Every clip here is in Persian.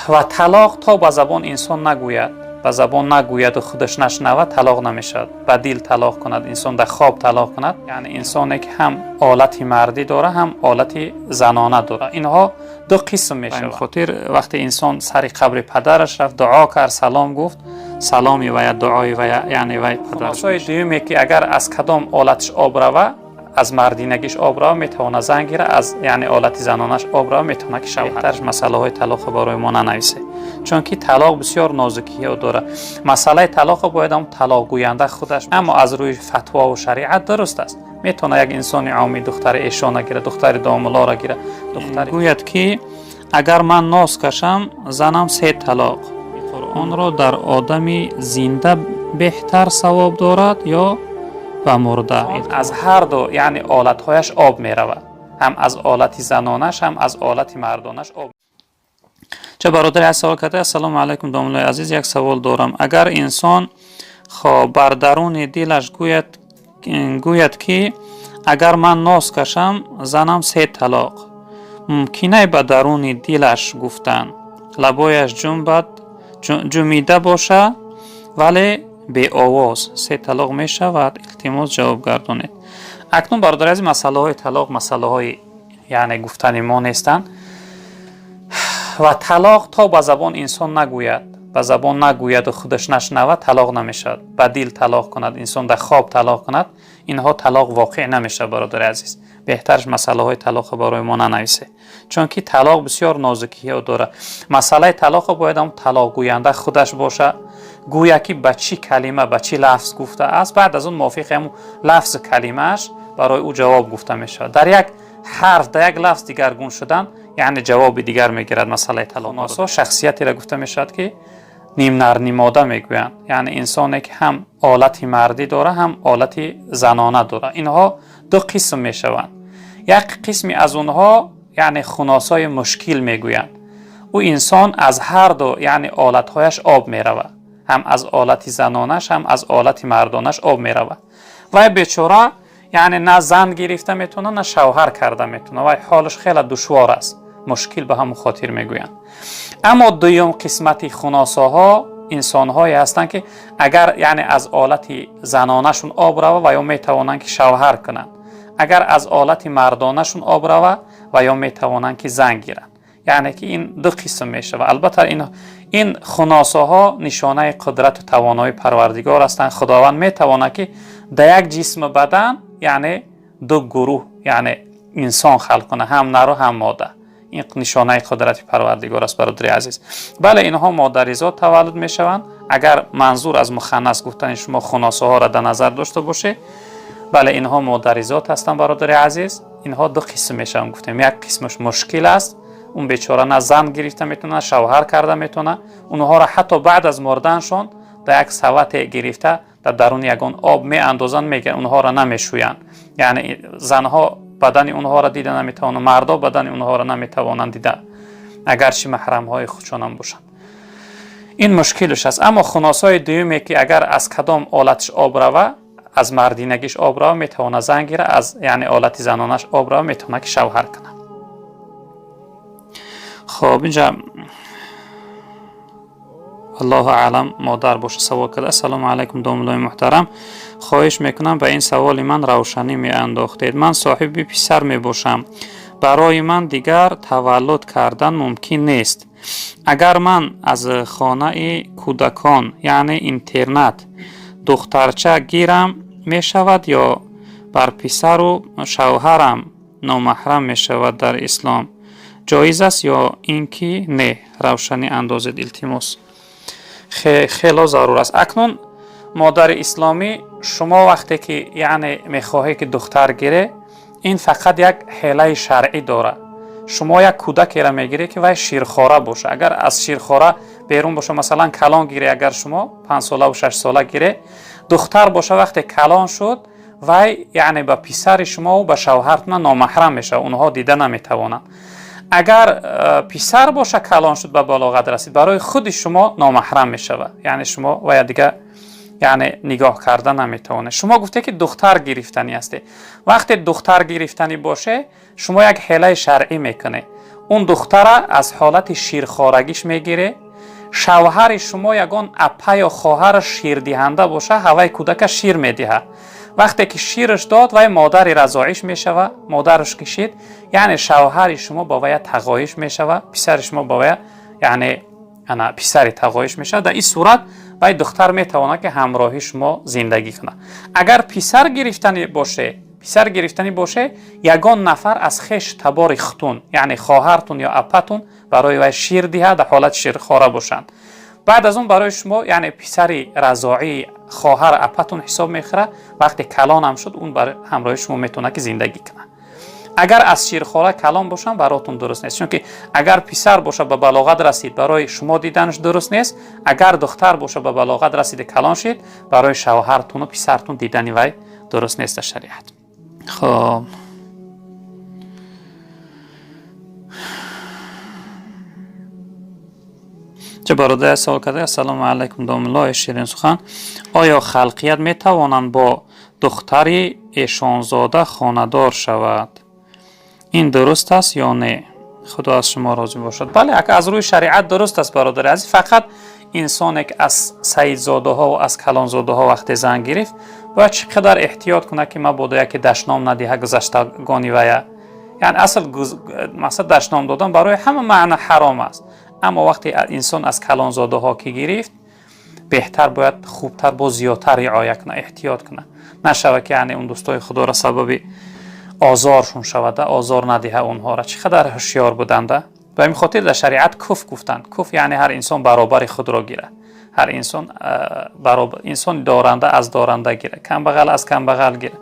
و طلاق تا به زبان انسان نگوید، به زبان نگوید و خودش نشنود طلاق نمیشد. به دل طلاق کند، انسان در خواب طلاق کند، یعنی انسانی که هم حالت مردی داره هم حالت زنانه داره. اینها دو قسم میشه. به خاطر وقتی انسان سر قبر پدرش رفت دعا کرد، سلام گفت، سلامی و یا دعای و یعنی وی پدرش. دومی که اگر از کدام حالتش آب روه، از مردینگیش آب روه میتونه زن گیره، از یعنی حالت زنانش آب روه میتونه که شوهرش مسئله های طلاق برای ما ننویسه، چون که طلاق بسیار نازکیه داره. مسئله طلاق باید هم طلاق گوینده خودش، اما از روی فتوا و شریعت درست است. میتونه یک انسان عامی دختر ایشان گیره، دختر داملا را گیره، دختر گوید که اگر من ناز کشم زنم 3 طلاق، آن را در آدمی زنده بهتر ثواب دارد یا و مرده؟ از هر دو یعنی حالتهایش آب می رود، هم از حالت زنانش هم از حالت مردانش آب. چه برادری از سوال کرده: السلام علیکم داملای عزیز، یک سوال دارم. اگر انسان بر درون دلش گوید که اگر من ناز کشم زنم 3 طلاق، ممکنه به درون دلش گفتن، لبایش جنبیده باشه ولی به آواز 3 طلاق می شود؟ التماس جواب گردانید. اکنون برادر از مسئله های طلاق مسئله های یعنی گفتن ما نیستند و طلاق تا به زبان انسان نگوید، به زبان نگوید و خودش نشنود طلاق نمیشد. به دل طلاق کند، انسان در خواب طلاق کند، اینها طلاق واقع نمیشه برادر عزیز. بهترش مسئله های طلاق برای ما ننویسه، چون که طلاق بسیار نازکیه داره. مسئله طلاق باید هم طلاق گوینده خودش باشه، گویا که به چی کلمه به چی لفظ گفته است، بعد از اون موافق هم لفظ کلمهش برای او جواب گفته میشه. در یک حرف در یک لفظ دیگرگون شدن یعنی جواب دیگر میگیرد. مسئله طلاق ناسا شخصیتی را گفته میشد که نیم نر نیماده میگویند، یعنی انسانی که هم حالت مردی داره هم حالت زنانه داره. اینها دو قسم میشوند. یک قسمی از اونها یعنی خناسای مشکل میگویند، او انسان از هر دو یعنی حالتهایش آب میرود، هم از حالت زنانش هم از حالت مردانش آب میرود. و بیچاره یعنی نه زن گرفته میتونه نه شوهر کرده میتونه و حالش خیلی دشوار است، مشکل به هم خاطر میگویند. اما دوم قسمتی خناساها انسان‌هایی هستند که اگر یعنی از حالت زنانشون آب روه و یا میتوانند که شوهر کنند، اگر از حالت مردانشون آب روه و یا میتوانند که زن گیرند، یعنی که این دو قسم میشه. و البته این خناساها نشانه قدرت و توانایی پروردگار هستند. خداوند میتواند که در یک جسم بدن یعنی دو گروه یعنی انسان خلق کنه، هم نر و هم ماده. این نشانه قدرت پروردگار است برادر عزیز. بله اینها مادریزاد تولد میشوند. اگر منظور از مخنث گفتن شما خناساها را در نظر داشته باشه، بله اینها مادریزاد هستند برادر عزیز. اینها دو قسم میشن گفتیم. یک قسمش مشکل است، اون بیچاره نه زن گرفته میتونه نه شوهر کرده میتونه، اونها را حتی بعد از مردنشون در یک سوت گرفته در درون یگان آب می اندازن، میگن اونها را نمیشویند. یعنی زنها بدن اونها را دیده نمیتوانند، مردا بدن اونها را نمیتوانند دیده اگرچه محرم های خودشان هم باشند. این مشکلش است. اما خناسای دومی که اگر از کدام حالتش آب روه، از مردینگیش آب روه میتونه زن گیره، از یعنی حالت زنانش آب روه میتونه که شوهر کنه. خب اینجا الله اعلم مادر باشه سوال کرده: السلام علیکم داملای محترم، خواهش میکنم به این سوال من روشنی می انداختید. من صاحب پسر می باشم، برای من دیگر تولد کردن ممکن نیست. اگر من از خانه کودکان یعنی اینترنت دخترچه گیرم می شود یا بر پسر و شوهرم نامحرم می شود در اسلام جایز است یا اینکه نه؟ روشنی اندازید التماس. خیلی ضرور است. اکنون مادر اسلامی شما وقتی که یعنی میخواهی که دختر گیره، این فقط یک حیله شرعی داره. شما یک کودکی را میگیری که وای شیرخواره باشه. اگر از شیرخواره بیرون باشه، مثلا کلان گیری، اگر شما 5 ساله و 6 ساله گیره، دختر باشه وقتی کلان شد وای یعنی به پسر شما و به شوهرتون نامحرم میشه، اونها دیده نمیتوانند. اگر پسر باشه کلان شد به بلاغت رسید، برای خود شما نامحرم میشود، یعنی شما و دیگه یعنی نگاه کردن نمیتونه. شما گفته که دختر گرفتنی هسته. وقتی دختر گرفتنی باشه شما یک حیله شرعی میکنه. اون دختره از حالت شیرخوارگیش میگیره. شوهر شما یگان اپا یا خواهر شیر دهنده باشه، هوای کودک شیر میدهه. وقتی که شیرش داد وای مادر رضاعیش میشوه، مادرش کشید، یعنی شوهر شما با وی تقایش میشوه، پسر شما با وی یعنی انا پسر تقایش میشه. در این صورت وای دختر میتونه که همراهی شما زندگی کنه. اگر پسر گرفتنی باشه یگان نفر از خش تبار ختون یعنی خواهرتون یا اپتون برای وی شیر دهه، در حالت شیرخواره باشند. بعد از اون برای شما یعنی پسری رضاعی خواهر اپتون حساب میخوره. وقتی کلان هم شد اون برای همراه شما میتونه که زندگی کنه. اگر از شیرخواره کلان باشن براتون درست نیست، چون که اگر پسر باشه به بلاغت رسید برای شما دیدنش درست نیست. اگر دختر باشه به بلاغت رسید کلان شد برای شوهرتون و پسرتون دیدنی وی درست نیست در شریعت. خب چه برادر سوال کرده السلام علیکم دام الله شیرین سخن، آیا خلقیت می توانند با دختری ایشانزاده خاندار شود؟ این درست است یا نه؟ خدا از شما راضی باشد. بله، اگر از روی شریعت درست است برادر عزیز. فقط انسان که از سیدزاده ها و از کلانزاده ها وقتی زن گرفت باید چقدر احتیاط کنه که مبادا که دشنام ندهه گذشتگانی ویا. یعنی اصل مثلا دشنام دادن برای همه معنی حرام است، اما وقتی انسان از کلانزاده ها که گرفت بهتر باید خوبتر با زیادتر رعایت کنه، احتیاط کنه، نشوه که یعنی اون دوستای خدا را سبب آزارشون شود، آزار ندهه اونها را. چقدر هوشیار بودند. به این خاطر در شریعت کف گفتند. کف یعنی هر انسان برابر خود را گیره، هر انسان برابر، انسان دارنده از دارنده گیره، کم بغل از کم بغل گیره،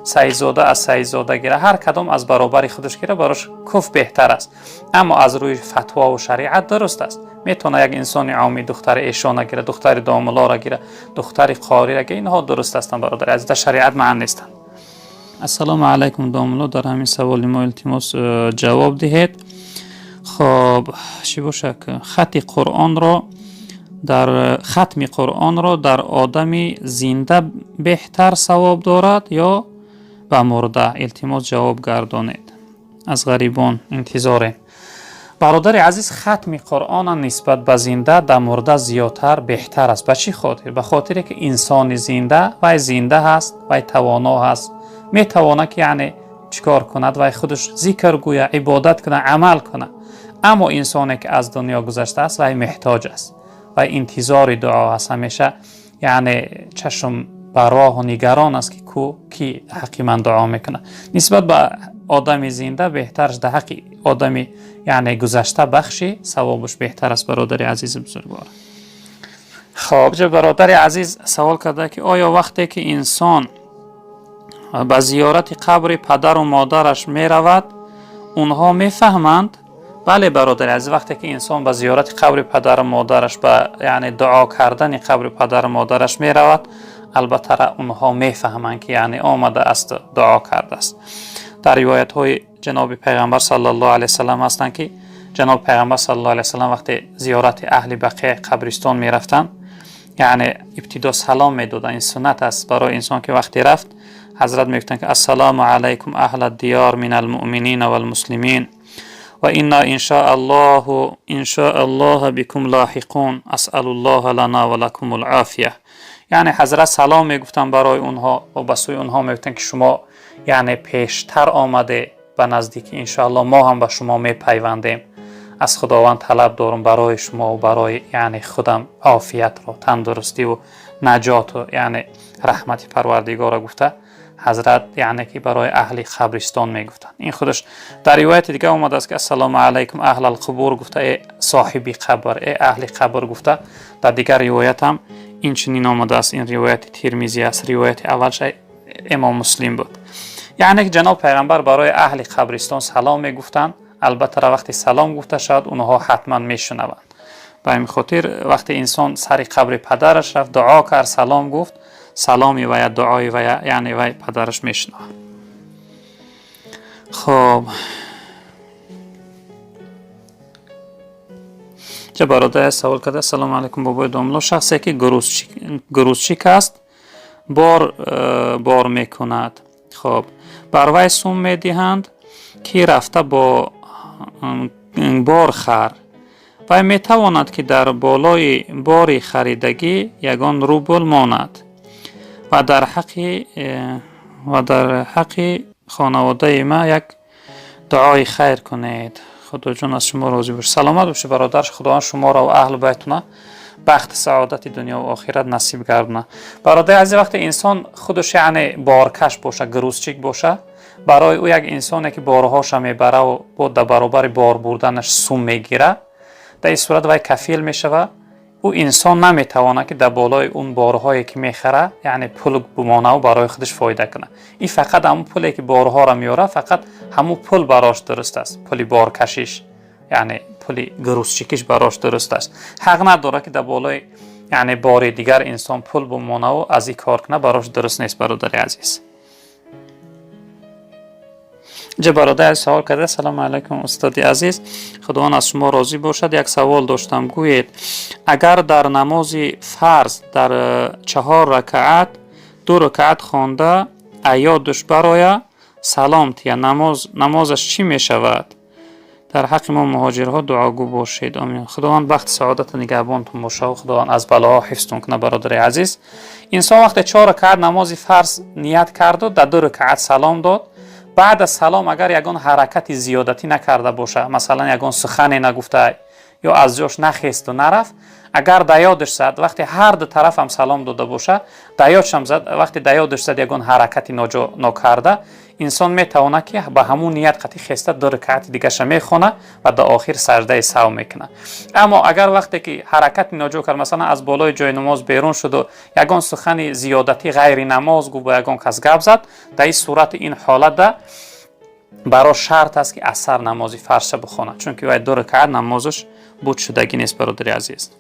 سیدزاده از سیدزاده گیره، هر کدام از برابر خودش گیره، براش کف بهتر است. اما از روی فتوا و شریعت درست است. میتونه یک انسان عامی دختر ایشانه گیره، دختر داملا را گیره، دختر قاری را گیره، اینها درست هستند برادر عزیز، در شریعت معنی نیستند. السلام علیکم داملا، در همین سوال ما التماس جواب دهید. خب چی باشه که ختم قرآن را در آدم زنده بهتر ثواب دارد یا به مرده؟ التماس جواب گردانید، از غریبان انتظاره. برادر عزیز، ختم قرآن نسبت به زنده در مرده زیادتر بهتر است. به چی خاطر؟ به خاطر که انسان زنده وی زنده هست، وی توانا هست، میتواند که یعنی چیکار کند، وی خودش ذکر گوید، عبادت کنه، عمل کنه. اما انسانی که از دنیا گذشته است وی محتاج است، وی انتظار دعا است، همیشه یعنی چشم بر راه و نگران است که کی حقی من دعا میکنه. نسبت به آدم زنده بهترش در حق آدم یعنی گذشته بخشی ثوابش بهتر است برادر عزیز بزرگوار. خب برادر عزیز سوال کرده که آیا وقتی که انسان به زیارت قبر پدر و مادرش می رود اونها می فهمند؟ بله برادر عزیز، وقتی که انسان به زیارت قبر پدر و مادرش به یعنی دعا کردن قبر پدر و مادرش می رود، البته اونها می فهمند که یعنی آمده است دعا کرده است. در روایت های جناب پیغمبر صلی الله علیه وسلم هستند که جناب پیغمبر صلی الله علیه وسلم وقتی زیارت اهل بقیع قبرستان می رفتند یعنی ابتدا سلام می دادند. این سنت است برای انسان که وقتی رفت حضرت می گفتند که السلام علیکم اهل الدیار من المؤمنین و المسلمین و انا ان شاء الله بكم لاحقون اسال الله لنا و لكم العافیه. یعنی حضرت سلام می گفتند برای اونها و به سوی اونها می گفتند که شما یعنی پیشتر آمده به نزدیک ان شاء الله ما هم به شما می پیوندیم. از خداوند طلب دارم برای شما و برای یعنی خودم عافیت را، تندرستی و نجات و یعنی رحمت پروردگار را گفته حضرت یعنی که برای اهل قبرستان میگفتن. این خودش در روایت دیگه اومده است که السلام علیکم اهل القبور گفته ای صاحبی قبر، ای اهل قبر گفته. در دیگر روایت هم این چنین آمده است. این روایت ترمذی است، روایت اولش امام مسلم بود. یعنی که جناب پیغمبر برای اهل قبرستان سلام میگفتن، البته وقتی سلام گفته شد اونها حتما میشنوند. به این خاطر وقتی انسان سر قبر پدرش رفت دعا کرد، سلام گفت، سلامی و یا دعای و یعنی وی پدرش میشنوه. خب چه برادر سوال کرده السلام علیکم بابای داملا، شخصی که گروزچیک است بار میکند، خب بر وی سوم میدهند که رفته با بار خر و می تواند که در بالای بار خریدگی یگان روبل ماند و در حق خانواده ما یک دعای خیر کنید. خدا جان از شما راضی باشه. سلامت باشه برادر. خداوند شما را و اهل بیتونه بخت سعادت دنیا و آخرت نصیب گردونه. برادر از وقت انسان خودش یعنی بارکش باشه، گروسچیک باشه، برای او یک انسانی که بارهاش میبره و با در برابر بار بردنش سوم میگیره، در این صورت وای کفیل میشوه. او انسان نمیتونه که در بالای اون بارهایی که میخره یعنی پول بمانه و برای خودش فایده کنه. این فقط همون پولی که بارها را میاره، فقط همون پول براش درست است. پولی بارکشیش یعنی پولی گروسچیکیش براش درست است. حق نداره که در بالای یعنی بار دیگر انسان پول بمانه و از این کار کنه، براش درست نیست برادر عزیز. برادر سوال کرده. سلام علیکم استاد عزیز، خداوند از شما راضی باشد. یک سوال داشتم. گویید اگر در نماز فرض در 4 رکعت 2 رکعت خوانده یادش برای سلام تیه نمازش چی می شود؟ در حق ما مهاجرها دعاگو باشید. آمین. خداوند بخت سعادت نگهبانتون باشه و خداوند از بلاها حفظتون کنه برادر عزیز. انسان وقتی 4 رکعت نماز فرض نیت کرد و در 2 رکعت سلام داد، بعد از سلام اگر یگان حرکت زیادتی نکرده باشه، مثلا یگان سخنی نگفته یا از جاش نخیست و نرفت، اگر در یادش زد وقتی هر دو طرف هم سلام داده باشه، در یادش هم زد وقتی در یادش زد یگان حرکتی نکرده، انسان میتونه که به همون نیت قطعی خسته 2 رکعت دیگه ش میخونه و در آخر سجده سهو میکنه. اما اگر وقتی که حرکت ناجو کرد، مثلا از بالای جای نماز بیرون شد و یگان سخن زیادتی غیر نماز گفت و یگان کس گپ زد، در این صورت این حالت ده برای شرط است که اثر نمازی فرض بخونه، چون که 2 رکعت نمازش بود شدگی نیست برادر عزیز.